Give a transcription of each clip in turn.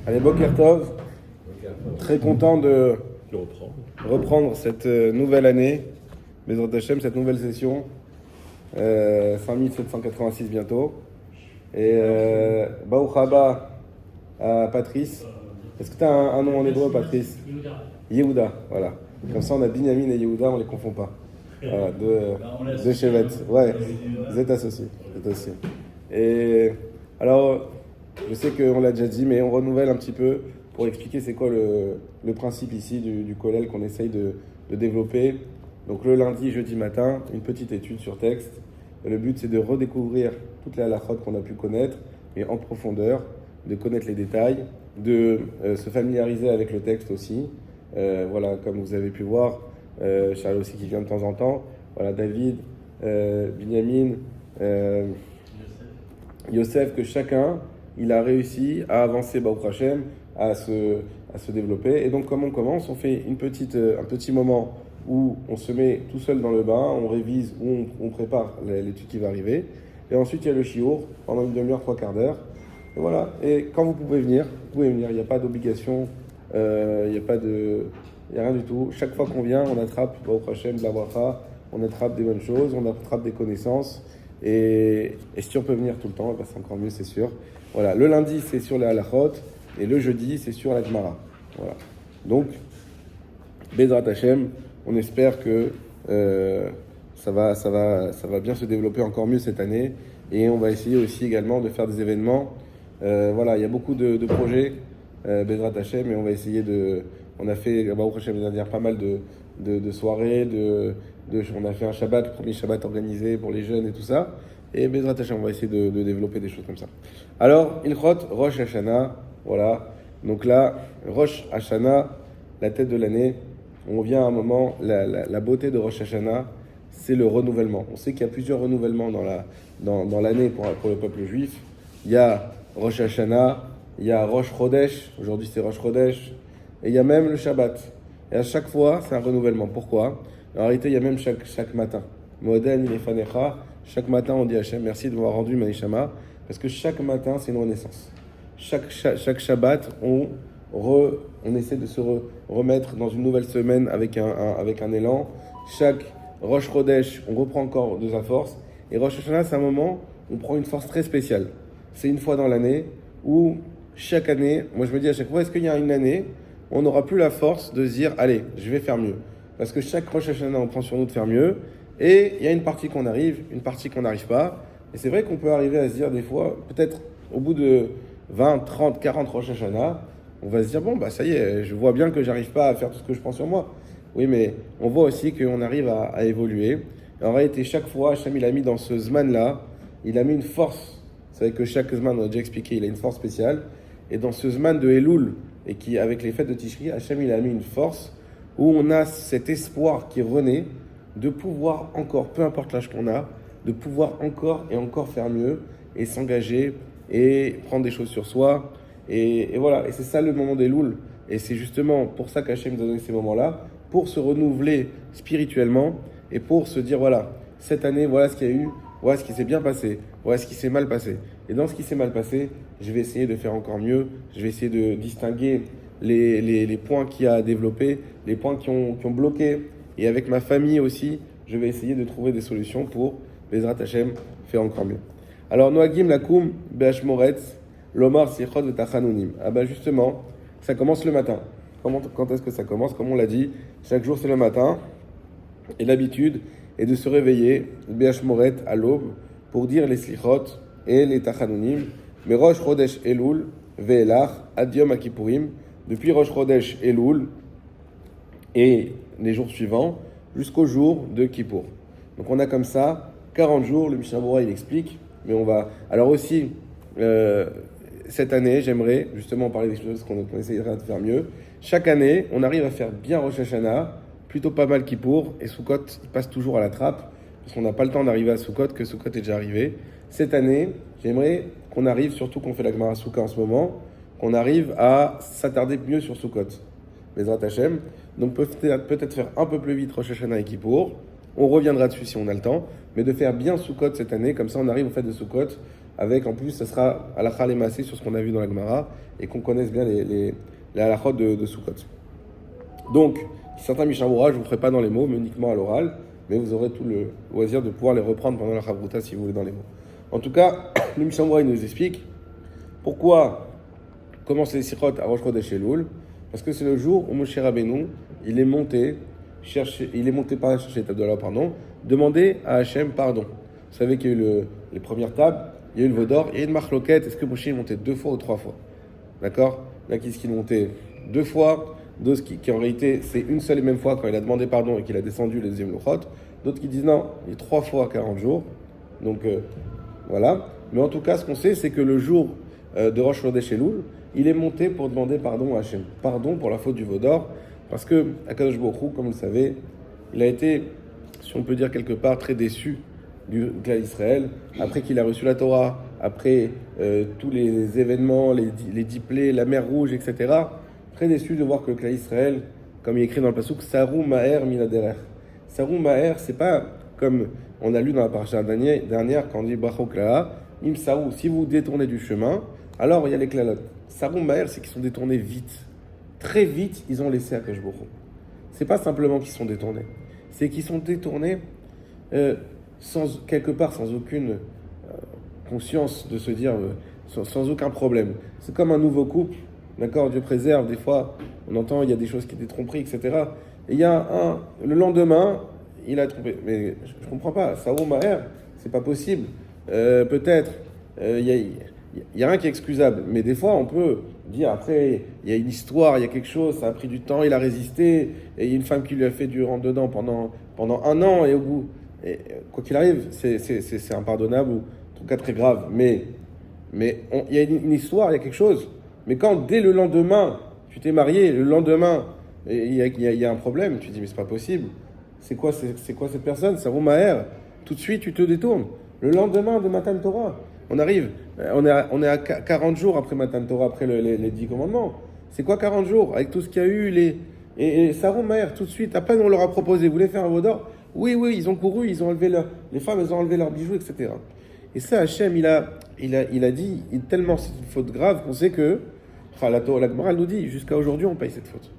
Allez, Boker Tov, très content de Le reprendre. reprendre cette nouvelle année, Bezrat Hashem, cette nouvelle session, 5786 bientôt. Et Baruch haba à Patrice. Est-ce que tu as un nom en hébreu, Patrice? Yehuda, voilà. Comme ça, on a Binyamin et Yehuda, on les confond pas. Voilà, de Chevet. Ouais, vous êtes associés. Vous êtes associés. Et alors, je sais qu'on l'a déjà dit, mais on renouvelle un petit peu pour expliquer c'est quoi le principe ici du kollel qu'on essaye de développer. Donc le lundi, jeudi matin, une petite étude sur texte. Le but, c'est de redécouvrir toutes les halakhot qu'on a pu connaître, mais en profondeur, de connaître les détails, de se familiariser avec le texte aussi. Voilà, comme vous avez pu voir, Charles aussi qui vient de temps en temps. Voilà, David, Binyamin, Yosef, que chacun, il a réussi à avancer, Baruch Hashem, à se développer. Et donc, comme on commence, on fait un petit moment où on se met tout seul dans le bain, on révise, on prépare l'étude qui va arriver. Et ensuite, il y a le shiur, pendant une demi-heure, 3/4 d'heure. Et voilà. Et quand vous pouvez venir, il n'y a pas d'obligation, il n'y a rien du tout. Chaque fois qu'on vient, on attrape, Baruch Hashem, de la bracha, on attrape des bonnes choses, on attrape des connaissances. Et si on peut venir tout le temps, bah c'est encore mieux, c'est sûr. Voilà. Le lundi, c'est sur les halachot, et le jeudi, c'est sur la Gemara. Voilà. Donc, Bezrat Hashem, on espère que ça va bien se développer encore mieux cette année. Et on va essayer aussi également de faire des événements. Voilà, il y a beaucoup de projets, Bezrat Hashem, et on va essayer on a fait, Baruch Hashem, l'année dernière, pas mal de soirées, on a fait un Shabbat, le premier Shabbat organisé pour les jeunes et tout ça. Et Bezrat Hashem, on va essayer de développer des choses comme ça. Alors, Ilchot, Rosh Hashanah, voilà. Donc là, Rosh Hashanah, la tête de l'année, on vient à un moment, la beauté de Rosh Hashanah, c'est le renouvellement. On sait qu'il y a plusieurs renouvellements dans l'année pour le peuple juif. Il y a Rosh Hashanah, il y a Rosh Chodesh, aujourd'hui c'est Rosh Chodesh, et il y a même le Shabbat. Et à chaque fois, c'est un renouvellement. Pourquoi? En réalité, il y a même chaque matin. Moden Ilefanecha, chaque matin on dit à Hachem, merci de m'avoir rendu Maïshama, parce que chaque matin c'est une renaissance. Chaque Shabbat, on essaie de se remettre dans une nouvelle semaine avec un élan. Chaque Rosh Chodesh, on reprend encore de sa force. Et Rosh Hashanah, c'est un moment où on prend une force très spéciale. C'est une fois dans l'année où chaque année, moi je me dis à chaque fois, est-ce qu'il y a une année où on n'aura plus la force de se dire, allez, je vais faire mieux. Parce que chaque Rosh Hashanah, on prend sur nous de faire mieux. Et il y a une partie qu'on arrive, une partie qu'on n'arrive pas. Et c'est vrai qu'on peut arriver à se dire des fois, peut-être au bout de 20, 30, 40 Rosh Hashanah, on va se dire, bon, bah ça y est, je vois bien que j'arrive pas à faire tout ce que je prends sur moi. Oui, mais on voit aussi qu'on arrive à évoluer. Et en réalité, chaque fois, Hachem, il a mis dans ce Zman-là, il a mis une force. Vous savez que chaque Zman, on a déjà expliqué, il a une force spéciale. Et dans ce Zman de Elul, et qui, avec les fêtes de Tishri, Hachem, il a mis une force où on a cet espoir qui renaît de pouvoir encore, peu importe l'âge qu'on a, de pouvoir encore et encore faire mieux et s'engager et prendre des choses sur soi. Et voilà, et c'est ça le moment des Elul. Et c'est justement pour ça qu'Hachem nous a donné ces moments-là, pour se renouveler spirituellement et pour se dire, voilà, cette année, voilà ce qu'il y a eu, voilà ce qui s'est bien passé, voilà ce qui s'est mal passé. Et dans ce qui s'est mal passé, je vais essayer de faire encore mieux, je vais essayer de distinguer les points qu'il y a à développer, les points qui ont bloqué. Et avec ma famille aussi, je vais essayer de trouver des solutions pour, Bezrat Hashem, faire encore mieux. Alors, Noagim Lakoum, Be'ashmoretz, Lomar Sichot V'Tachanunim. Ah ben justement, ça commence le matin. Quand est-ce que ça commence? Comme on l'a dit, chaque jour c'est le matin. Et l'habitude est de se réveiller, Be'ashmoret, à l'aube, pour dire les Slichot et les Tachanunim. Mais Rosh Chodesh Elul, Ve'elach, Ad Yom HaKippurim, depuis Rosh Chodesh Elul et les jours suivants, jusqu'au jour de Kippour. Donc on a comme ça 40 jours, le Mishnah Berurah il explique, mais on va... Alors aussi, cette année, j'aimerais justement parler des choses qu'on essaiera de faire mieux. Chaque année, on arrive à faire bien Rosh Hashanah, plutôt pas mal Kippour, et Sukkot, il passe toujours à la trappe, parce qu'on n'a pas le temps d'arriver à Sukkot, que Sukkot est déjà arrivé. Cette année, j'aimerais qu'on arrive, surtout qu'on fait la Gemara Sukkah en ce moment, qu'on arrive à s'attarder mieux sur Sukkot. Bezrat Hashem. Donc peut-être faire un peu plus vite Rosh Hashanah et Kippour. On reviendra dessus si on a le temps, mais de faire bien Sukkot cette année, comme ça on arrive au fait de Sukkot avec en plus, ce sera halakha les massés sur ce qu'on a vu dans la Gemara, et qu'on connaisse bien les halakhot de Sukkot. Donc, certains Mishnah-Bura, je ne vous ferai pas dans les mots, mais uniquement à l'oral, mais vous aurez tout le loisir de pouvoir les reprendre pendant la Chavruta si vous voulez dans les mots. En tout cas, le Mishnah-Bura, il nous explique pourquoi commencer les Sichot à Rosh Chodesh Elul, parce que c'est le jour où Moshe Rabbeinu, il est monté par chercher les tables de la pardon, demander à Hachem pardon. Vous savez qu'il y a eu les premières tables, il y a eu le Vaudor, il y a eu une marloquette, est-ce que Moshe est monté 2 fois ou 3 fois? D'accord? Il y en a qui disent qu'il est monté 2 fois, d'autres qui en réalité c'est une seule et même fois quand il a demandé pardon et qu'il a descendu les deuxième Lochot, d'autres qui disent non, il est 3 fois 40 jours. Donc voilà. Mais en tout cas, ce qu'on sait, c'est que le jour de Rosh Chodesh Elul, il est monté pour demander pardon à Hachem. Pardon pour la faute du Vaudor, parce que Akadosh Baruch Hu, comme vous le savez, il a été, si on peut dire quelque part, très déçu du clan d'Israël, après qu'il a reçu la Torah, après tous les événements, les 10 plaies, la mer Rouge, etc. Très déçu de voir que le clan d'Israël, comme il est écrit dans le Passouk, Sarou Maher Minaderer. Sarou Maher, c'est pas comme on a lu dans la paracha dernière, quand on dit Brachou Klala, Im Sarou, si vous détournez du chemin, alors il y a les klalot. Sarou Maher, c'est qu'ils sont détournés vite. Très vite, ils ont laissé Akadosh Baruch Hu. C'est pas simplement qu'ils sont détournés, c'est qu'ils sont détournés quelque part sans aucune conscience de se dire, sans aucun problème. C'est comme un nouveau couple, d'accord, Dieu préserve, des fois on entend il y a des choses qui étaient tromperies, etc. Et il y a le lendemain, il a trompé. Mais je comprends pas, Sarou Maher, c'est pas possible. Peut-être, il y a rien qui est excusable, mais des fois on peut dire après, il y a une histoire, il y a quelque chose, ça a pris du temps, il a résisté, et il y a une femme qui lui a fait du rentre-dedans pendant 1 an, et au bout, quoi qu'il arrive, c'est impardonnable, ou en tout cas très grave, mais il y a une histoire, il y a quelque chose. Mais quand dès le lendemain, tu t'es marié, le lendemain, il y a un problème, tu te dis mais c'est pas possible, c'est quoi cette personne, Sarou Maher, tout de suite tu te détournes. Le lendemain de Matan Torah, on est à 40 jours après Matan Torah, après les 10 commandements. C'est quoi 40 jours? Avec tout ce qu'il y a eu, et Sarou Maher, tout de suite, à peine on leur a proposé, vous voulez faire un Vaudor? Oui, ils ont couru, ils ont enlevé les femmes, elles ont enlevé leurs bijoux, etc. Et ça, Hachem, il a dit, tellement c'est une faute grave qu'on sait que, la Gemara nous dit, jusqu'à aujourd'hui, on paye cette faute.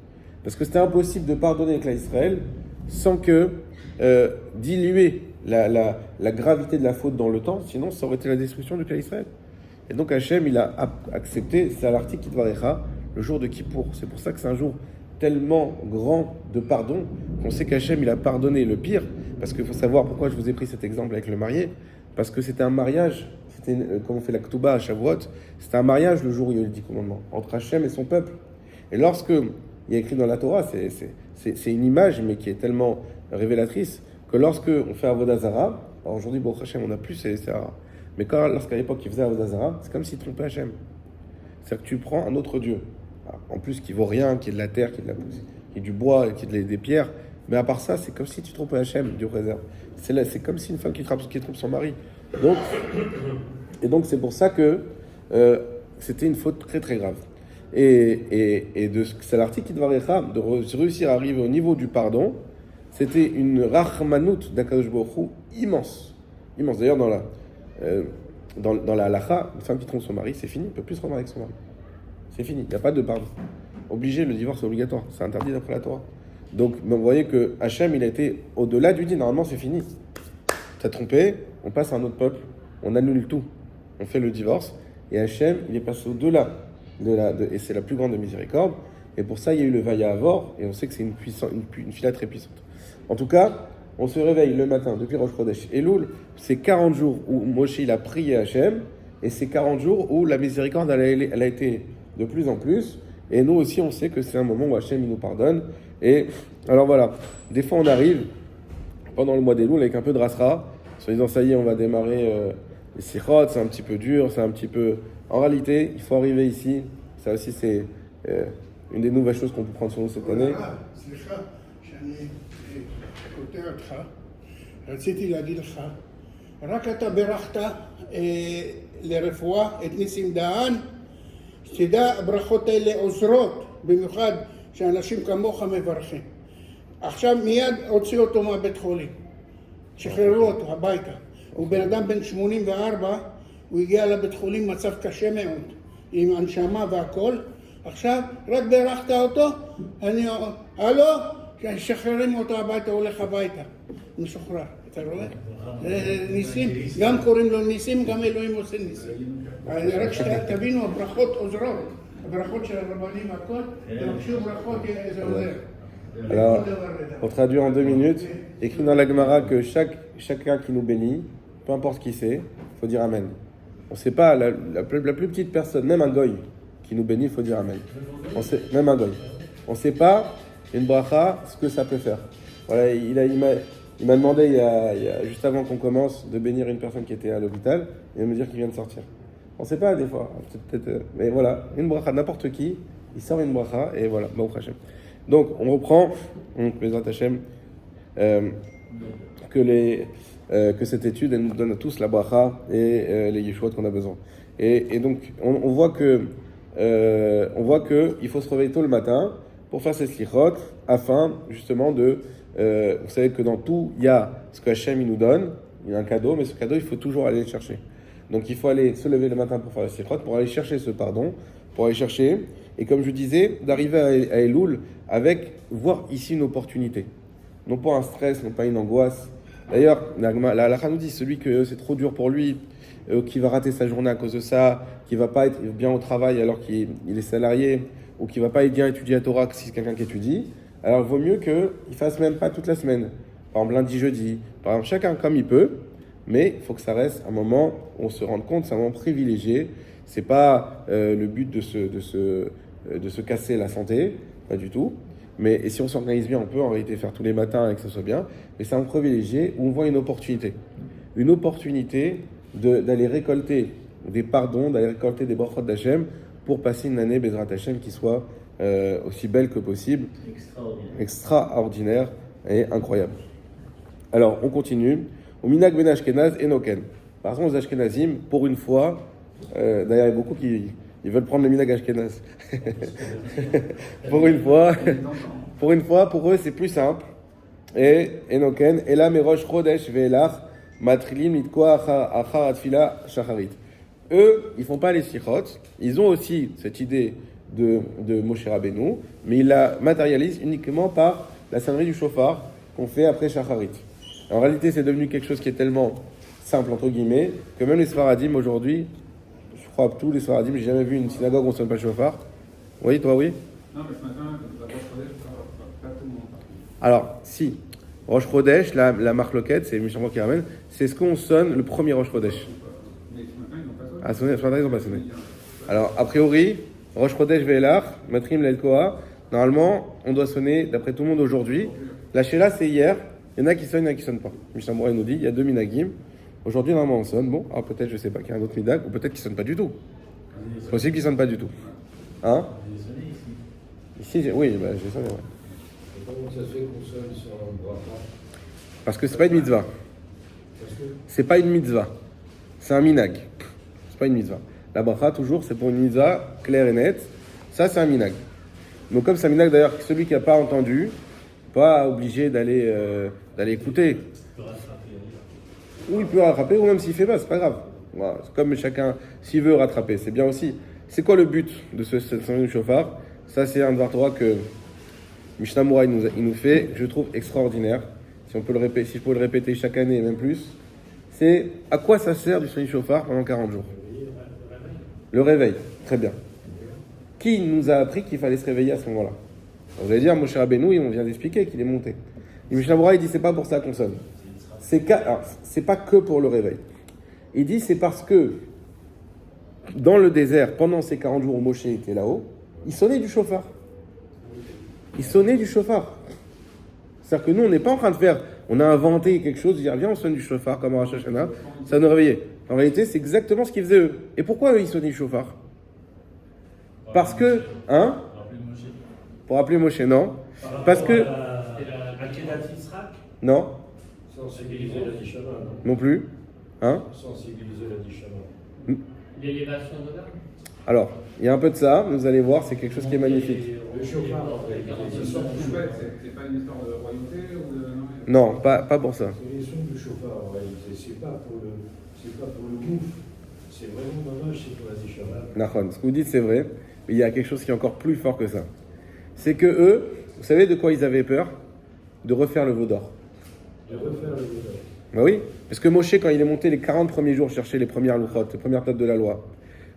Parce que c'était impossible de pardonner avec l'Israël sans que diluer la gravité de la faute dans le temps, sinon ça aurait été la destruction du clan d'Israël. Et donc Hachem, il a accepté, c'est à l'article Kitvarecha, le jour de Kippour. C'est pour ça que c'est un jour tellement grand de pardon qu'on sait qu'Hachem, il a pardonné le pire. Parce qu'il faut savoir pourquoi je vous ai pris cet exemple avec le marié. Parce que c'était un mariage, comme on fait la Ketouba à Shavuot, c'était un mariage le jour où il y a eu les 10 commandements, entre Hachem et son peuple. Et lorsque il y a écrit dans la Torah, c'est une image, mais qui est tellement révélatrice, que lorsque on fait Avodah Zara, alors aujourd'hui, bon, Hachem, on n'a plus ces Zara, mais lorsqu'à l'époque, il faisait Avodah Zara, c'est comme s'il trompait Hachem. C'est-à-dire que tu prends un autre Dieu, en plus qui vaut rien, qui est de la terre, qui est du bois, qui est des pierres, mais à part ça, c'est comme si tu trompais Hachem, Dieu préserve. C'est comme si une femme qui trompe son mari. Donc c'est pour ça que c'était une faute très très grave. Et c'est l'article qui devrait de réussir à arriver au niveau du pardon, c'était une rachmanout d'Akadosh Baruch Hu immense. D'ailleurs, dans la halacha, une femme qui trompe son mari, c'est fini, elle ne peut plus se remarier avec son mari. C'est fini, il n'y a pas de pardon. Obligé, le divorce est obligatoire, c'est interdit d'après la Torah. Donc, vous voyez que Hachem, il a été au-delà du dit, normalement c'est fini. Tu as trompé, on passe à un autre peuple, on annule tout, on fait le divorce, et Hachem, il est passé au-delà, et c'est la plus grande miséricorde, et pour ça, il y a eu le Vaya Avor, et on sait que c'est une fila très puissante. En tout cas, on se réveille le matin, depuis Rosh Chodesh Elul, c'est 40 jours où Moshe, il a prié Hachem, et c'est 40 jours où la miséricorde, elle a été de plus en plus, et nous aussi, on sait que c'est un moment où Hachem, il nous pardonne, et alors voilà, des fois on arrive, pendant le mois d'Elul, avec un peu de rasra, en disant ça y est, on va démarrer les sichot, c'est un petit peu dur, c'est un petit peu... En réalité, il faut arriver ici, ça aussi c'est une des nouvelles choses qu'on peut prendre sur nous cette année. סליחה, שאני קוטע אותך, רציתי להגיד לך, רק אתה ברכת לרפואה את ניסים דהן, שתדע, הברכות האלה עוזרות, במיוחד שאנשים כמוך מברכים. עכשיו מיד הוציאו אותו מהבית חולים, שחררו אותו הביתה. הוא בן אדם בן 84, הוא הגיע לבית חולים מצב קשה מאוד, עם הנשמה והכל. עכשיו, רק בירכת אותו, הלו, שחררים אותו הביתה, הולך הביתה. משוחרר, אתה רואה? ניסים, גם קוראים לו ניסים, גם אלוהים עושה ניסים. רק שתבינו, הברכות עוזרות. הברכות של הרבנים והכל, תבקשו ברכות, זה עוזר. Alors, pour traduire en 2 minutes, écrit dans la Gemara que chacun qui nous bénit, peu importe qui c'est, il faut dire Amen. On ne sait pas, la plus petite personne, même un goy qui nous bénit, il faut dire Amen. Même un goy. On ne sait pas, une bracha, ce que ça peut faire. Voilà, il m'a demandé, il y a, juste avant qu'on commence, de bénir une personne qui était à l'hôpital et de me dire qu'il vient de sortir. On ne sait pas des fois, peut-être, mais voilà, une bracha, n'importe qui, il sort une bracha et voilà, Baruch Hashem. Donc, on reprend, Bezrat Hashem, que cette étude, elle nous donne à tous la bracha et les yeshuot qu'on a besoin. Et donc, on voit que il faut se réveiller tôt le matin pour faire ces slichot, afin justement de... vous savez que dans tout, il y a ce que Hashem il nous donne, il y a un cadeau, mais ce cadeau, il faut toujours aller le chercher. Donc, il faut aller se lever le matin pour faire les slichot, pour aller chercher ce pardon, pour aller chercher... Et comme je disais, d'arriver à Elul avec, voir ici une opportunité. Non pas un stress, non pas une angoisse. D'ailleurs, la halakha nous dit, celui que c'est trop dur pour lui, qui va rater sa journée à cause de ça, qui va pas être bien au travail alors qu'il est salarié, ou qui va pas bien étudier à Torah si c'est quelqu'un qui étudie, alors il vaut mieux qu'il fasse même pas toute la semaine. Par exemple, lundi, jeudi. Par exemple, chacun comme il peut, mais il faut que ça reste un moment où on se rende compte, c'est un moment privilégié. C'est pas le but de se casser la santé, pas du tout. Mais et si on s'organise bien, on peut en réalité faire tous les matins et que ça soit bien. Mais c'est un privilégié où on voit une opportunité d'aller récolter des pardons, d'aller récolter des brachot d'Hachem pour passer une année Bezrat Hashem qui soit aussi belle que possible, extraordinaire et incroyable. Alors on continue. Au minag ben Ashkenaz et Noken. Par exemple, aux Ashkenazim, pour une fois. D'ailleurs, il y a beaucoup qui veulent prendre le minag Ashkenaz. pour une fois, pour eux, c'est plus simple. Et Enoken, et là, Merosh Chodesh Ve'elach, Matrilim Nitkoa Achar Atfila Shacharit. Eux, ils font pas les sichot. Ils ont aussi cette idée de Moshe Rabbeinu, mais ils la matérialisent uniquement par la sonnerie du shofar qu'on fait après Shacharit. En réalité, c'est devenu quelque chose qui est tellement simple, entre guillemets, que même les Sfaradim aujourd'hui, je crois que tous les Sfaradim, j'ai jamais vu une synagogue où on ne sonne pas le shofar. Oui, toi, oui? Non, mais ce matin, la Rosh Chodesh, pas tout le monde. Alors, si. Rosh Chodesh, la marloquette, c'est Mishambo qui ramène, c'est ce qu'on sonne le premier Rosh Chodesh. Mais ce matin, ils n'ont pas sonné. Ah, sonné, ce matin, ils n'ont pas sonné. Alors, a priori, Rosh Chodesh Ve'elach, Matrim Lelkoa, normalement, on doit sonner, d'après tout le monde aujourd'hui. La Sheila, c'est hier. Il y en a qui sonnent, il y en a qui ne sonnent pas. Mishambo nous dit, il y a 2 minagim. Aujourd'hui, normalement, on sonne. Bon, alors peut-être, je ne sais pas, qu'il y a un autre minag, ou peut-être qu'il ne sonne pas du tout. C'est possible qu'il ne sonne pas du tout. Hein? Ici, oui, bah, j'ai sonné, ouais. Et comment ça se fait qu'on sonne sur un bracha? Parce que c'est pas une mitzvah. Parce que C'est pas une mitzvah. C'est un minag. C'est pas une mitzvah. La bracha, toujours, c'est pour une mitzvah claire et nette. Ça, c'est un minag. Donc, comme c'est un minag, d'ailleurs, celui qui n'a pas entendu, pas obligé d'aller écouter. Ou il peut rattraper, ou même s'il fait pas, c'est pas grave. Voilà. C'est comme chacun, s'il veut rattraper, c'est bien aussi. C'est quoi le but de ce sonnerie du shofar? Ça, c'est un Dvar Torah que Mishnah Moura il nous fait, je trouve extraordinaire. Si je peux le répéter chaque année et même plus, c'est à quoi ça sert du sonnerie du shofar pendant 40 jours? Le réveil, très bien. Qui nous a appris qu'il fallait se réveiller à ce moment-là? Vous allez dire, Moshe Rabbeinu, on vient d'expliquer qu'il est monté. Et Mishnah Moura, il dit, c'est pas pour ça qu'on sonne. C'est pas que pour le réveil. Il dit, c'est parce que dans le désert, pendant ces 40 jours où Moshe était là-haut, il sonnait du shofar. Il sonnait du shofar. C'est-à-dire que nous, on n'est pas en train de faire, on a inventé quelque chose, de dire, viens, on sonne du shofar comme à Rosh Hashanah, ça nous réveillait. En réalité, c'est exactement ce qu'ils faisaient eux. Et pourquoi eux, ils sonnaient du shofar? Parce que, hein? Pour appeler Moshe, non. Parce que... Non. sensibiliser la Nishama, Non plus. Hein? Sensibiliser la Nishama. L'élévation de l'âme. Alors, il y a un peu de ça, vous allez voir, c'est quelque chose qui est magnifique. Le chauffard, en fait. Ce sort du chouette, c'est pas une histoire de royauté ou de... Non, pas pour ça. C'est les sons du chauffard, en réalité. C'est pas pour le bouffe. C'est vraiment dommage, c'est pour la Neshama. Nahon, ce que vous dites c'est vrai, mais il y a quelque chose qui est encore plus fort que ça. C'est que eux, vous savez de quoi ils avaient peur? De refaire le veau d'or. De refaire le Bouddha. Ben oui, parce que Moshe, quand il est monté les 40 premiers jours chercher les premières louchot, les premières tables de la loi,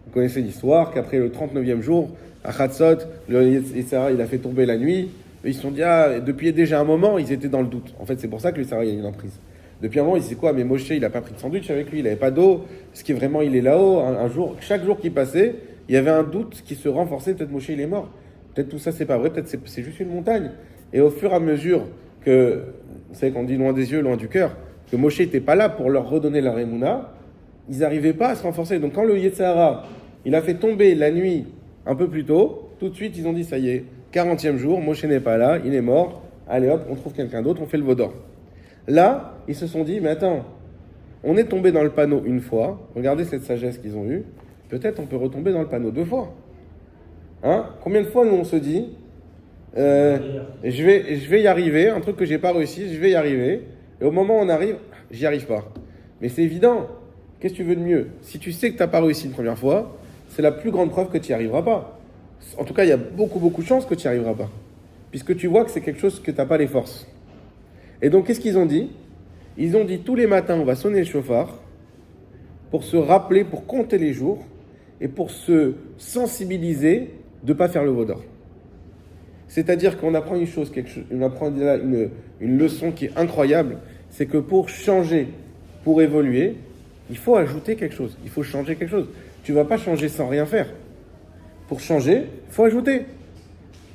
vous connaissez l'histoire, qu'après le 39e jour, à Chatzot, le Yetzirah, il a fait tomber la nuit, et ils se sont dit, depuis déjà un moment, ils étaient dans le doute. En fait, c'est pour ça que le Yetzirah, il a une emprise. Depuis un moment, il disait quoi? Mais Moshe, il n'a pas pris de sandwich avec lui, il n'avait pas d'eau, est-ce qu'il vraiment, il est là-haut? Un jour, chaque jour qui passait, il y avait un doute qui se renforçait, peut-être Moshe, il est mort. Peut-être tout ça, c'est pas vrai, peut-être c'est juste une montagne. Et au fur et à mesure que, vous savez qu'on dit loin des yeux, loin du cœur, que Moshe n'était pas là pour leur redonner la Rémouna, ils n'arrivaient pas à se renforcer. Donc quand le Yetzirah, il a fait tomber la nuit un peu plus tôt, tout de suite ils ont dit ça y est, 40e jour, Moshe n'est pas là, il est mort, allez hop, on trouve quelqu'un d'autre, on fait le veau d'or. Là, ils se sont dit, mais attends, on est tombé dans le panneau une fois, regardez cette sagesse qu'ils ont eue, peut-être on peut retomber dans le panneau 2 fois. Hein? Combien de fois nous on se dit, je vais y arriver, un truc que j'ai pas réussi, je vais y arriver, et au moment où on arrive, j'y arrive pas. Mais c'est évident, qu'est-ce que tu veux de mieux? Si tu sais que tu n'as pas réussi une première fois, c'est la plus grande preuve que tu n'y arriveras pas. En tout cas, il y a beaucoup de chances que tu n'y arriveras pas, puisque tu vois que c'est quelque chose que tu n'as pas les forces. Et donc, qu'est-ce qu'ils ont dit? Ils ont dit, tous les matins, on va sonner le chauffard, pour se rappeler, pour compter les jours, et pour se sensibiliser de ne pas faire le veau d'or. C'est-à-dire qu'on apprend on apprend déjà une leçon qui est incroyable, c'est que pour changer, pour évoluer, il faut ajouter quelque chose, il faut changer quelque chose. Tu ne vas pas changer sans rien faire. Pour changer, il faut ajouter.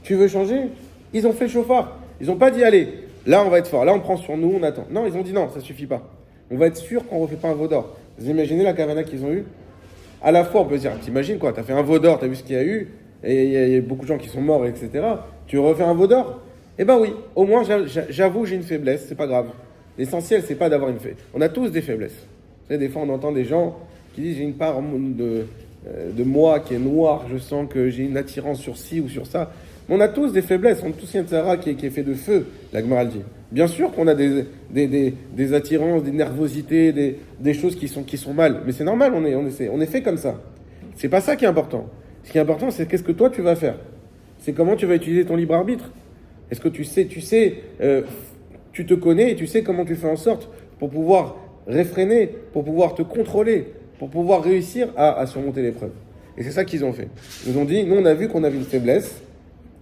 Tu veux changer? Ils ont fait le chauffard. Ils n'ont pas dit, allez, là on va être fort, là on prend sur nous, on attend. Non, ils ont dit non, ça ne suffit pas. On va être sûr qu'on ne refait pas un veau d'or. Vous imaginez la kavana qu'ils ont eue? À la fois, on peut se dire, t'imagines quoi, t'as fait un veau d'or, t'as vu ce qu'il y a eu, et il y a beaucoup de gens qui sont morts, etc. Tu refais un veau d'or? Eh ben oui, au moins j'avoue, j'ai une faiblesse, c'est pas grave. L'essentiel, c'est pas d'avoir une faiblesse. On a tous des faiblesses. Vous savez, des fois, on entend des gens qui disent, j'ai une part de moi qui est noire, je sens que j'ai une attirance sur ci ou sur ça. Mais on a tous des faiblesses, on a tous une Tzara qui est fait de feu, la Gemara le dit. Bien sûr qu'on a des attirances, des nervosités, des choses qui sont mal, mais c'est normal, on est fait comme ça. C'est pas ça qui est important. Ce qui est important, c'est qu'est-ce que toi tu vas faire. C'est comment tu vas utiliser ton libre arbitre. Est-ce que tu te connais et tu sais comment tu fais en sorte pour pouvoir réfréner, pour pouvoir te contrôler, pour pouvoir réussir à surmonter l'épreuve. Et c'est ça qu'ils ont fait. Ils nous ont dit, nous on a vu qu'on avait une faiblesse,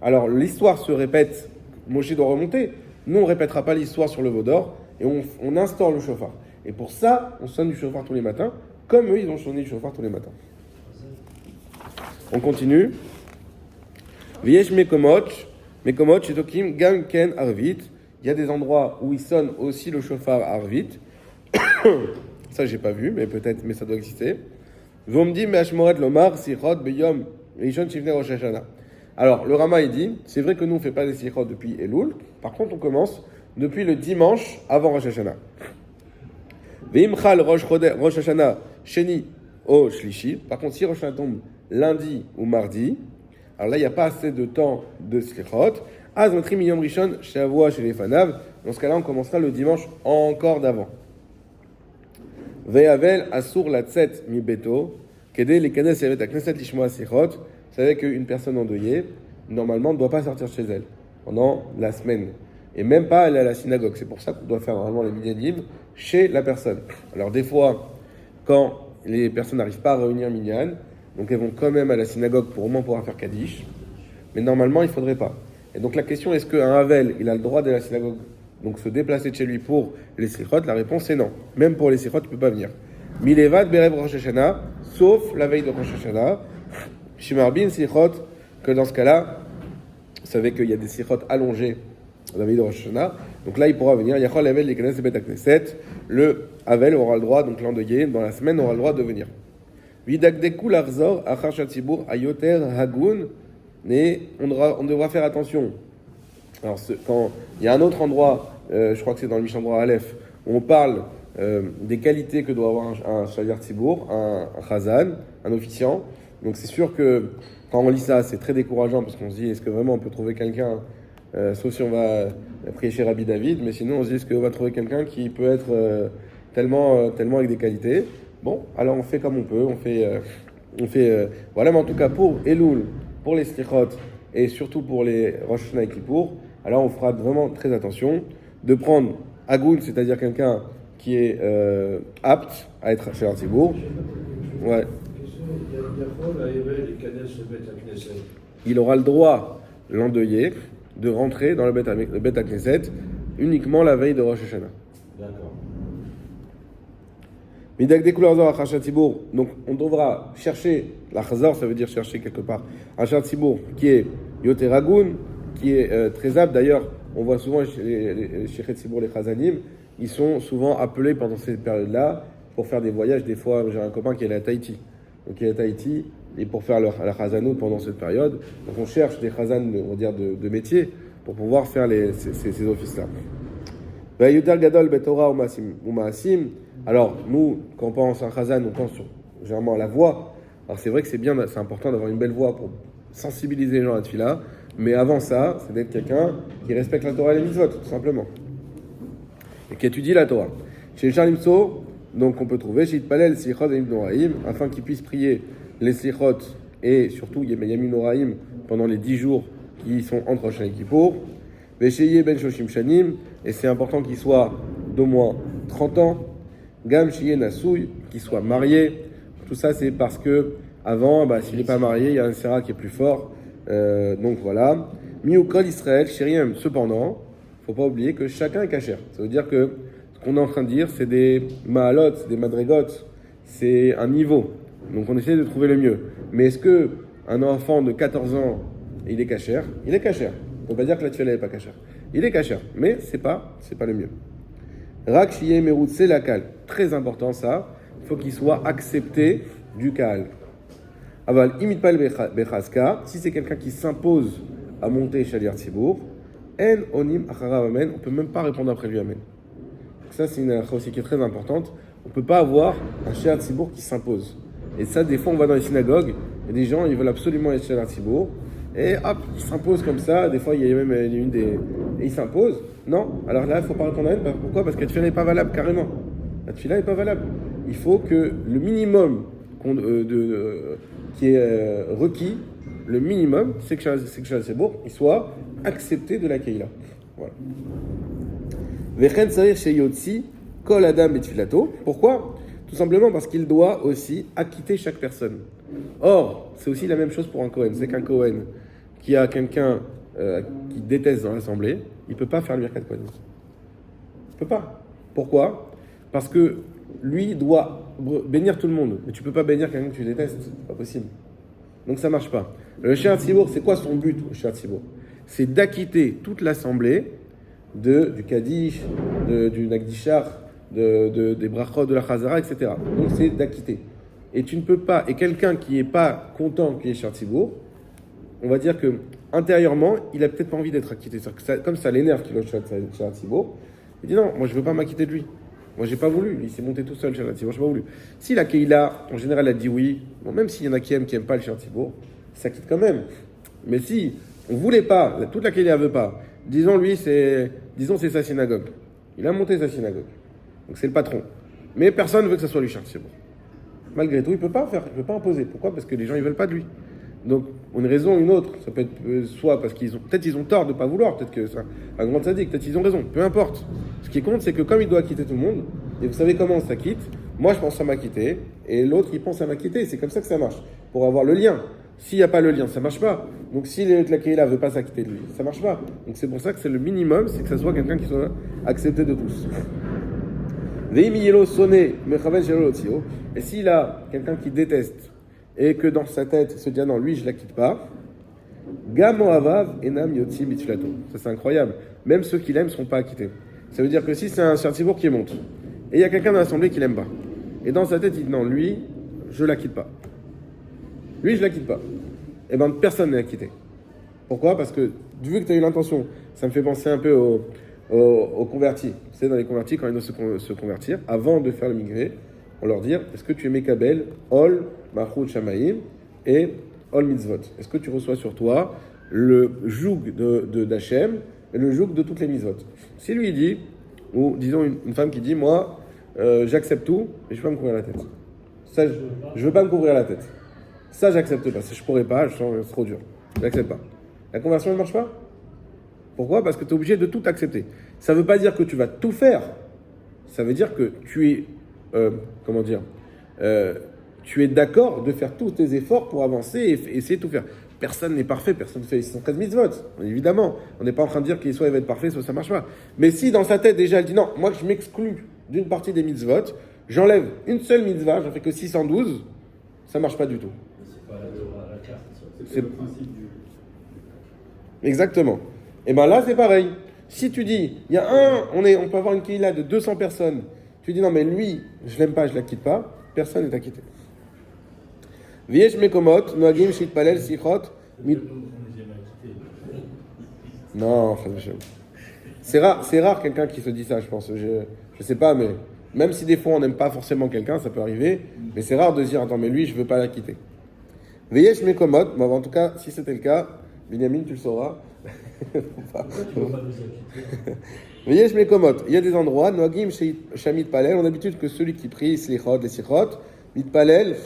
alors l'histoire se répète, Moshe doit remonter, nous on ne répétera pas l'histoire sur le veau d'or, et on instaure le chauffard. Et pour ça, on sonne du chauffard tous les matins, comme eux ils ont sonné du chauffard tous les matins. On continue. Viesh Mekomot, Shetokim, Gam Ken Arvit. Il y a des endroits où ils sonnent aussi le chauffard Arvit. Ça, j'ai pas vu, mais peut-être, mais ça doit exister. Vomdi Meashmoret Lomar, Sichot, Beyom, Rishon Shivne Rosh Hashanah. Alors, le Rama, il dit, c'est vrai que nous, on ne fait pas des Sichot depuis Elul. Par contre, on commence depuis le dimanche avant Rosh Hashanah. Veimchal Rosh Hashanah, Sheni o Shlishi. Par contre, si Rosh Hashanah tombe lundi ou mardi, alors là, il n'y a pas assez de temps de Sichot. Az Matrim Yom Rishon, Shavua chez les Fanav. Dans ce cas-là, on commencera le dimanche encore d'avant. Ve'avel asur latzet mi beto, kede lekanes yavet akneset lishmoa sichot. Vous savez qu'une personne endeuillée, normalement, ne doit pas sortir chez elle pendant la semaine. Et même pas aller à la synagogue. C'est pour ça qu'on doit faire normalement les minyanim chez la personne. Alors des fois, quand les personnes n'arrivent pas à réunir minyan, donc elles vont quand même à la synagogue pour au moins pouvoir faire Kaddish. Mais normalement, il ne faudrait pas. Et donc la question, est-ce qu'un Havel, il a le droit d'aller à la synagogue, donc se déplacer de chez lui pour les sichot? La réponse est non. Même pour les sichot, tu ne peux pas venir. Milevad berev Rosh Hashanah, sauf la veille de Rosh Hashanah. Shimarbin sichot, que dans ce cas-là, vous savez qu'il y a des sichot allongés la veille de Rosh Hashanah. Donc là, il pourra venir. Yachol Havel lekanes bet hakneset. Le Havel aura le droit, donc l'endeuillé, dans la semaine, aura le droit de venir. Vidakdeku larzor achar shatzibur ayoter hagun. Mais on devra faire attention. Alors, quand il y a un autre endroit, je crois que c'est dans le Mishnah Aleph, où on parle des qualités que doit avoir un Shaliach Tzibour, un Chazan, un officiant. Donc c'est sûr que quand on lit ça, c'est très décourageant parce qu'on se dit, est-ce que vraiment on peut trouver quelqu'un, sauf si on va prier chez Rabbi David, mais sinon on se dit, est-ce qu'on va trouver quelqu'un qui peut être tellement avec des qualités? Bon, alors on fait comme on peut, voilà, mais en tout cas pour Elul, pour les Slichot et surtout pour les Rosh Hashanah et Kippour, alors on fera vraiment très attention de prendre Agoun, c'est-à-dire quelqu'un qui est apte à être chez Artibourg. Ouais. Il aura le droit, l'endeuillé, de rentrer dans le Beth Knesset uniquement la veille de Rosh Hashanah. D'accord. Midak des couleurs à Chachat Tibour, donc on devra chercher, la Chazor ça veut dire chercher quelque part, un Chachat Tibour qui est Yoter Ragoun, qui est très apte. D'ailleurs, on voit souvent chez les Chachat Tibour, les Chazanim, ils sont souvent appelés pendant cette période-là pour faire des voyages. Des fois, j'ai un copain qui est allé à Tahiti, donc il est à Tahiti, et pour faire la Chazanout pendant cette période, donc on cherche des Chazan, on va dire, de métier pour pouvoir faire ces offices-là. Gadol Betorah ou Maasim. Alors, nous, quand on pense à un Chazan, on pense généralement à la voix. Alors, c'est vrai que c'est important d'avoir une belle voix pour sensibiliser les gens à la tefila. Mais avant ça, c'est d'être quelqu'un qui respecte la Torah et les mitzvot, tout simplement. Et qui étudie la Torah. Chez Charlimso, donc on peut trouver chez Itpalel, Slichot et Yamim Noraim, afin qu'ils puissent prier les Slichot et surtout Yamim Noraim pendant les 10 jours qui sont entre Rosh Hashanah et Kippour. Vesheye Ben Shoshim Shanim, et c'est important qu'il soit d'au moins 30 ans. Gam Shiye Nasouy, qu'il soit marié. Tout ça, c'est parce que avant, s'il n'est pas marié, il y a un Sera qui est plus fort. Donc voilà. Miukol Israël, Shiriem. Cependant, il ne faut pas oublier que chacun est kasher. Ça veut dire que ce qu'on est en train de dire, c'est des mahalot, des madrigot, c'est un niveau. Donc on essaie de trouver le mieux. Mais est-ce qu'un enfant de 14 ans, il est kasher? Il est kasher. On ne peut pas dire que la tefila n'est pas kasher. Il est kasher, mais c'est pas le mieux. Rak shiye merutse la kal. Très important ça. Il faut qu'il soit accepté du kal. Aval imit pal bechaska. Si c'est quelqu'un qui s'impose à monter chez Tibour, en onim acharav amen. On peut même pas répondre après lui amen. Ça c'est une chose aussi qui est très importante. On peut pas avoir un Shaliach Tibour qui s'impose. Et ça, des fois, on va dans les synagogues et des gens ils veulent absolument être Shaliach Tibour. Et hop, il s'impose comme ça. Des fois, il y a même une des... Et il s'impose. Non, alors là, il ne faut pas répondre à elle. Pourquoi? Parce que la tefila n'est pas valable, carrément. La tefila n'est pas valable. Il faut que le minimum qui est requis, le minimum, c'est que Shaliach Tibour, il soit accepté de la Keïla. Voilà. Vechen sarir sheyotzi kol adam betfilato. Pourquoi? Tout simplement parce qu'il doit aussi acquitter chaque personne. Or, c'est aussi la même chose pour un Kohen. C'est qu'un Kohen qui a quelqu'un qui déteste dans l'assemblée, il ne peut pas faire le Birkat Kohen. Il ne peut pas. Pourquoi? Parce que lui doit bénir tout le monde. Mais tu ne peux pas bénir quelqu'un que tu détestes. C'est pas possible. Donc ça ne marche pas. Le Shaliach Tibour, c'est quoi son but, le Shaliach Tibour? C'est d'acquitter toute l'assemblée du Kaddish, du Nagdishar, des brachot, de la Chazara, etc. Donc c'est d'acquitter. Et tu ne peux pas, et quelqu'un qui n'est pas content qu'il y ait Shaliach Tibour, on va dire que intérieurement, il a peut-être pas envie d'être acquitté. Comme ça l'énerve qu'il a Shaliach Tibour, il dit non, moi je veux pas m'acquitter de lui. Moi j'ai pas voulu, il s'est monté tout seul Shaliach Tibour, j'ai pas voulu. Si la Keïla, en général, a dit oui, bon, même s'il y en a qui aiment pas le Shaliach Tibour, il s'acquitte quand même. Mais si on voulait pas, toute la Keïla veut pas, disons c'est sa synagogue. Il a monté sa synagogue. Donc c'est le patron. Mais personne ne veut que ce soit lui Shaliach Tibour. Malgré tout, il peut pas imposer. Pourquoi? Parce que les gens ils veulent pas de lui. Donc, une raison ou une autre, ça peut être soit parce qu'ils ont tort de ne pas vouloir, peut-être que c'est un grand sadique, peut-être qu'ils ont raison, peu importe. Ce qui compte, c'est que comme il doit quitter tout le monde, et vous savez comment ça quitte, moi je pense à m'acquitter, et l'autre il pense à m'acquitter, c'est comme ça que ça marche, pour avoir le lien. S'il n'y a pas le lien, ça marche pas. Donc si la Keïla ne veut pas s'acquitter de lui, ça marche pas. Donc c'est pour ça que c'est le minimum, c'est que ça soit quelqu'un qui soit accepté de tous. Et s'il a quelqu'un qui déteste, et que dans sa tête, il se dit, ah non, lui, je ne la quitte pas. Gamo avav enam yotzi mitfilato. Ça, c'est incroyable. Même ceux qui l'aiment ne seront pas acquittés. Ça veut dire que si c'est un Shaliach Tibour qui monte, et il y a quelqu'un dans l'assemblée qui l'aime pas, et dans sa tête, il dit, non, lui, je la quitte pas. Lui, je la quitte pas. Et bien, personne n'est acquitté. Pourquoi? Parce que, vu que tu as eu l'intention, ça me fait penser un peu aux convertis. Tu sais, dans les convertis, quand ils doivent se convertir, avant de faire le migré, on leur dit, est-ce que tu es Mekabel, Ol, Mahmoud Shamaïm et Ol Mitzvot? Est-ce que tu reçois sur toi le joug d'Hachem et le joug de toutes les mitzvot? Si lui dit, ou disons une femme qui dit, moi, j'accepte tout, mais je ne vais pas me couvrir la tête. Ça, je veux pas me couvrir la tête. Ça, j'accepte pas. Si je pourrais pas, je sens que c'est trop dur. J'accepte pas. La conversion ne marche pas. Pourquoi? Parce que tu es obligé de tout accepter. Ça veut pas dire que tu vas tout faire. Ça veut dire que tu es, comment dire, tu es d'accord de faire tous tes efforts pour avancer et essayer de tout faire. Personne n'est parfait, personne ne fait 113 mitzvot. Évidemment, on n'est pas en train de dire qu'il soit il va être parfait, soit ça marche pas. Mais si dans sa tête déjà elle dit non, moi je m'exclus d'une partie des mitzvot, j'enlève une seule mitzvah, j'en fais que 612, ça marche pas du tout. C'est pas la Torah à la carte. C'est le principe du. Exactement. Et bien là, c'est pareil. Si tu dis, il y a on peut avoir une kehila de 200 personnes, tu dis non, mais lui, je l'aime pas, je la quitte pas, personne n'est acquitté. Viesh mekomot, noagim shit palel sichot, mit. Non, c'est rare quelqu'un qui se dit ça, je pense. Je sais pas, mais même si des fois on n'aime pas forcément quelqu'un, ça peut arriver, mais c'est rare de se dire, attends, mais lui, je veux pas la quitter. Viesh mekomot, bon, en tout cas, si c'était le cas, Binyamin, tu le sauras. Viesh mekomot, il y a des endroits, noagim shamit palel, on a l'habitude que celui qui prie, slichot, les sichot, mit palel,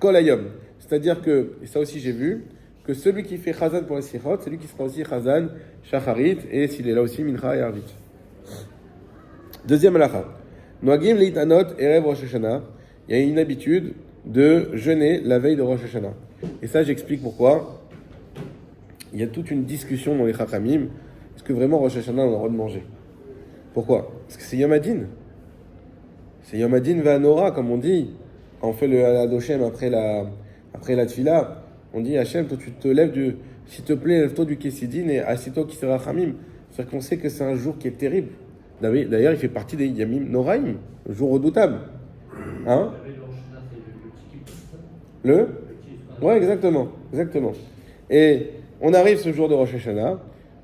kol hayom. C'est-à-dire que, et ça aussi j'ai vu, que celui qui fait chazan pour les sichot, c'est lui qui sera aussi chazan, shacharit, et s'il est là aussi, mincha et arvit. Deuxième halakha. Noagim leitanot erev Rosh Hashanah. Il y a une habitude de jeûner la veille de Rosh Hashanah. Et ça, j'explique pourquoi. Il y a toute une discussion dans les Chachamim. Est-ce que vraiment Rosh Hashanah, on a le droit de manger? Pourquoi? Parce que c'est Yom Hadin. C'est Yom Hadin ve'anora, comme on dit. Quand on fait le Hadoshem après la Tfila, on dit Hachem, toi tu te lèves s'il te plaît, lève-toi du Kessidin et assis-toi qui sera Rachamim. C'est-à-dire qu'on sait que c'est un jour qui est terrible. D'ailleurs, il fait partie des Yamim Noraim, le jour redoutable. Hein? Ouais, exactement. Et on arrive ce jour de Rosh Hashanah,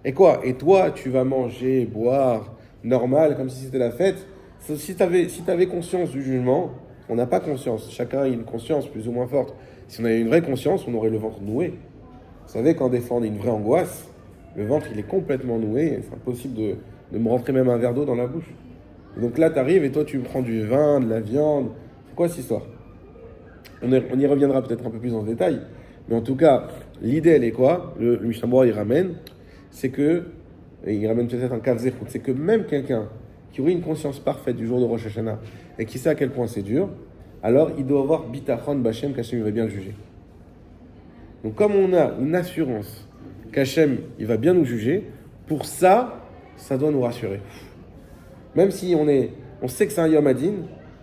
et quoi? Et toi, tu vas manger, boire, normal, comme si c'était la fête. Si tu avais conscience du jugement, on n'a pas conscience. Chacun a une conscience plus ou moins forte. Si on avait une vraie conscience, on aurait le ventre noué. Vous savez, quand des fois on a une vraie angoisse, le ventre il est complètement noué, et c'est impossible de me rentrer même un verre d'eau dans la bouche. Et donc là, tu arrives et toi, tu prends du vin, de la viande. C'est quoi cette histoire? On y reviendra peut-être un peu plus en détail. Mais en tout cas, l'idée, elle est quoi? Le Mishnah Berurah, il ramène, c'est que, et il ramène peut-être un kav zechut, c'est que même quelqu'un qui aurait une conscience parfaite du jour de Rosh Hashanah et qui sait à quel point c'est dur, alors il doit avoir bitachon b'Hashem qu'Hashem va bien le juger. Donc comme on a une assurance qu'Hashem il va bien nous juger, pour ça doit nous rassurer. Même si on sait que c'est un Yom Hadin,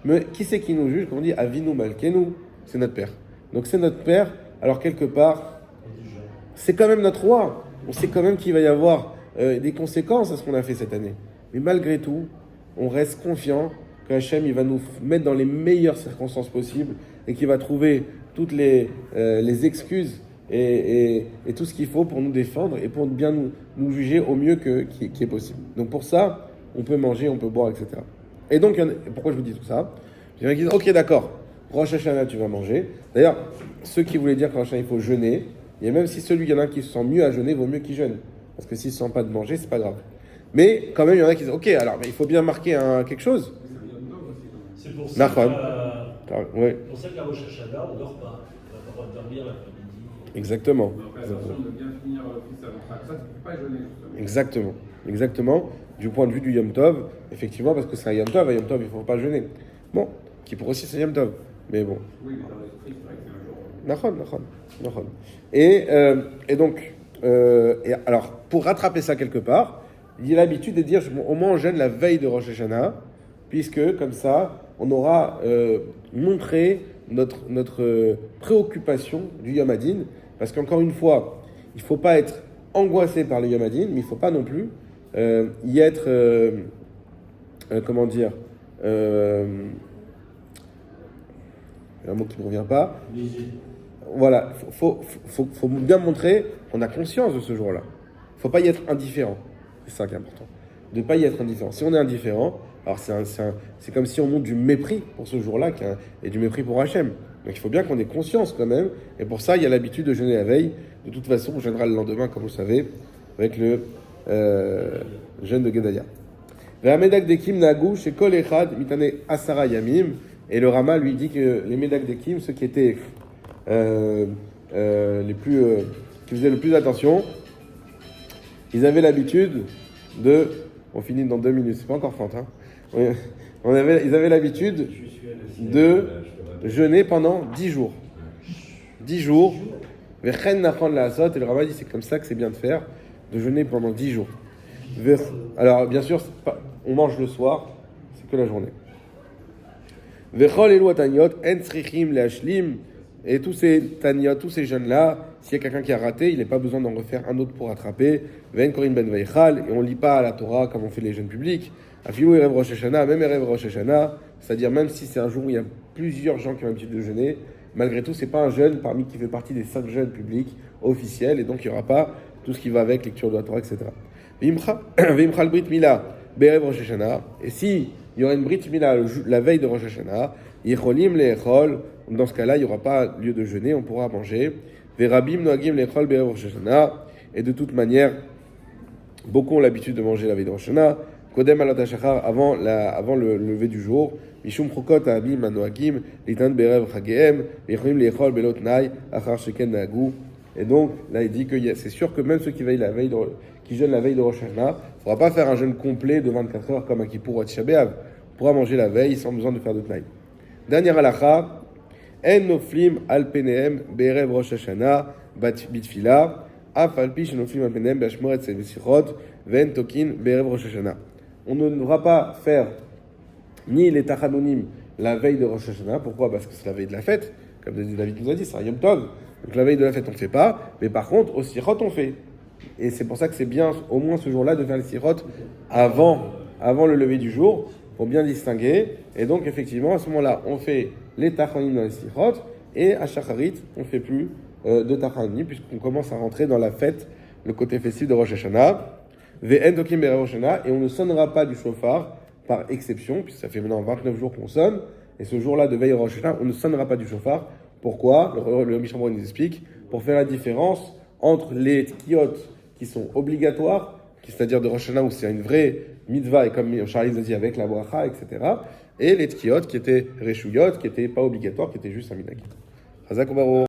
mais qui c'est qui nous juge? Comme on dit, Avinu Malkenu, c'est notre Père. Donc c'est notre Père, alors quelque part, c'est quand même notre roi. On sait quand même qu'il va y avoir des conséquences à ce qu'on a fait cette année. Mais malgré tout, on reste confiant que Hachem il va nous mettre dans les meilleures circonstances possibles et qu'il va trouver toutes les excuses et tout ce qu'il faut pour nous défendre et pour bien nous juger au mieux qui est possible. Donc pour ça, on peut manger, on peut boire, etc. Et donc, pourquoi je vous dis tout ça? Il y en a qui disent, ok d'accord, Rosh Hashanah tu vas manger. D'ailleurs, ceux qui voulaient dire que Rosh Hashanah il faut jeûner, et même si il y en a qui se sent mieux à jeûner, vaut mieux qu'il jeûne. Parce que s'il ne se sent pas de manger, c'est pas grave. Mais quand même, il y en a qui disent, ok, alors mais il faut bien marquer quelque chose. C'est pour ça Ouais. pour ça qu'à Rosh Hashanah, on ne dort pas. On n'a pas le droit de dormir l'après-midi. Exactement. Donc, attention de bien finir ça. Ça, tu ne peux pas jeûner, justement. Exactement. Du point de vue du Yom Tov, effectivement, parce que c'est un Yom Tov, il ne faut pas jeûner. Bon, qui pour aussi c'est Yom Tov. Mais bon. Oui, mais dans l'esprit, c'est vrai que c'est un jour. Nachon. Et donc, alors, pour rattraper ça quelque part, il y a l'habitude de dire au moins on jeûne la veille de Rosh Hashanah, puisque comme ça, on aura montré notre préoccupation du Yom Hadin, parce qu'encore une fois, il ne faut pas être angoissé par le Yom Hadin, mais il ne faut pas non plus y être, comment dire, un mot qui ne me revient pas. Voilà, faut bien montrer qu'on a conscience de ce jour-là. Il ne faut pas y être indifférent. C'est ça qui est important. De ne pas y être indifférent. Si on est indifférent, alors c'est comme si on montre du mépris pour ce jour-là et du mépris pour Hachem. Donc il faut bien qu'on ait conscience quand même. Et pour ça, il y a l'habitude de jeûner la veille. De toute façon, on jeûnera le lendemain, comme vous le savez, avec le jeûne de Gedalia. Ve'amedak dekim nagu shekol echad mitane asara yamim Et le Rama lui dit que les Medakdekim, ceux qui étaient les plus, qui faisaient le plus attention, ils avaient l'habitude de... On finit dans 2 minutes, c'est pas encore 30. Hein. Ils avaient l'habitude de jeûner pendant 10 jours. 10 jours. Et le Rama dit c'est comme ça que c'est bien de faire, de jeûner pendant 10 jours. Alors bien sûr, on mange le soir, c'est que la journée. Et tous ces taniot, tous ces jeunes-là, s'il y a quelqu'un qui a raté, il n'a pas besoin d'en refaire un autre pour rattraper. Et on ne lit pas à la Torah comme on fait les jeunes publics. Même Erev Rosh Hashanah, c'est-à-dire même si c'est un jour où il y a plusieurs gens qui ont l'habitude de jeûner, malgré tout, c'est pas un jeûne parmi qui fait partie des 5 jeûnes publics officiels, et donc il n'y aura pas tout ce qui va avec, lecture de la Torah, etc. Vimchal Brit Mila, Be'erev Rosh Hashanah, et si il y aura une Brit Mila la veille de Rosh Hashanah, Yecholim Le'echol, dans ce cas-là, il n'y aura pas lieu de jeûner, on pourra manger. Verabim Noagim Le'echol Be'erev Rosh Hashanah, et de toute manière, beaucoup ont l'habitude de manger la veille de Rosh Hashanah, Kodem Alat HaShachar, avant le lever du jour, Mishum Chokot Abim Anoagim, Litan Be'erev Chageem, Yecholim Le'echol Be'lo Tnai, Achar Sheken Nagou. Et donc, là, il dit que c'est sûr que même ceux qui jeûnent la veille de Rosh Hashanah, il ne faudra pas faire un jeûne complet de 24 heures comme un Kippour ou Tisha B'Av. On pourra manger la veille sans besoin de faire de Tnaï. Dernière halakha, En noflim al penehem be'erev Rosh Hashanah bitfila, af al pi shenoflim al penehem be'ashmoret v'sichot ve'en tokin be'erev Rosh Hashanah. On ne devra pas faire ni les tachanonim la veille de Rosh Hashanah. Pourquoi? Parce que c'est la veille de la fête. Comme David nous a dit, c'est un Yom Tov. Donc la veille de la fête, on ne fait pas. Mais par contre, au sichot, on fait. Et c'est pour ça que c'est bien, au moins ce jour-là, de faire les sichot avant le lever du jour, pour bien distinguer. Et donc, effectivement, à ce moment-là, on fait les tachanonim dans les sichot. Et à Shacharit, on ne fait plus de tachanonim, puisqu'on commence à rentrer dans la fête, le côté festif de Rosh Hashanah. Ve'en tokim be'erev Rosh Hashanah, et on ne sonnera pas du shofar par exception, puisque ça fait maintenant 29 jours qu'on sonne, et ce jour-là de veille Rosh Hashanah, on ne sonnera pas du shofar. Pourquoi? Le Mishnah nous explique, pour faire la différence entre les tkiyot qui sont obligatoires, c'est-à-dire de Rosh Hashanah où c'est une vraie mitzvah, et comme Charlie l'a dit avec la bracha, etc., et les tkiyot qui étaient reshuyot, qui n'étaient pas obligatoires, qui étaient juste un minhag. Chazak Ubaro.